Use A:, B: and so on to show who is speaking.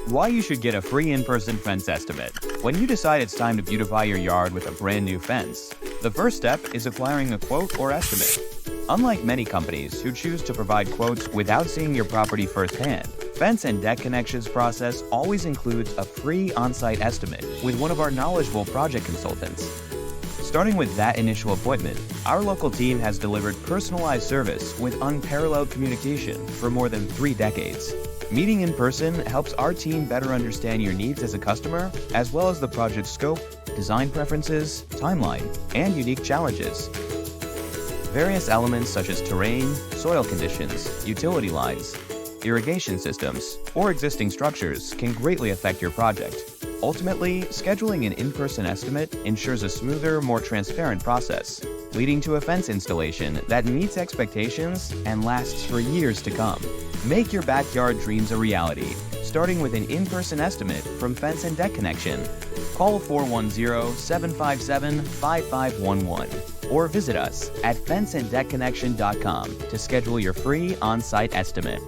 A: Why you should get a free in-person fence estimate. When you decide it's time to beautify your yard with a brand new fence, the first step is acquiring a quote or estimate. Unlike many companies who choose to provide quotes without seeing your property firsthand, Fence and Deck Connections process always includes a free on-site estimate with one of our knowledgeable project consultants. Starting with that initial appointment, our local team has delivered personalized service with unparalleled communication for more than 3 decades. Meeting in person helps our team better understand your needs as a customer, as well as the project scope, design preferences, timeline, and unique challenges. Various elements such as terrain, soil conditions, utility lines, irrigation systems, or existing structures can greatly affect your project. Ultimately, scheduling an in-person estimate ensures a smoother, more transparent process, leading to a fence installation that meets expectations and lasts for years to come. Make your backyard dreams a reality, starting with an in-person estimate from Fence and Deck Connection. Call 410-757-5511 or visit us at fenceanddeckconnection.com to schedule your free on-site estimate.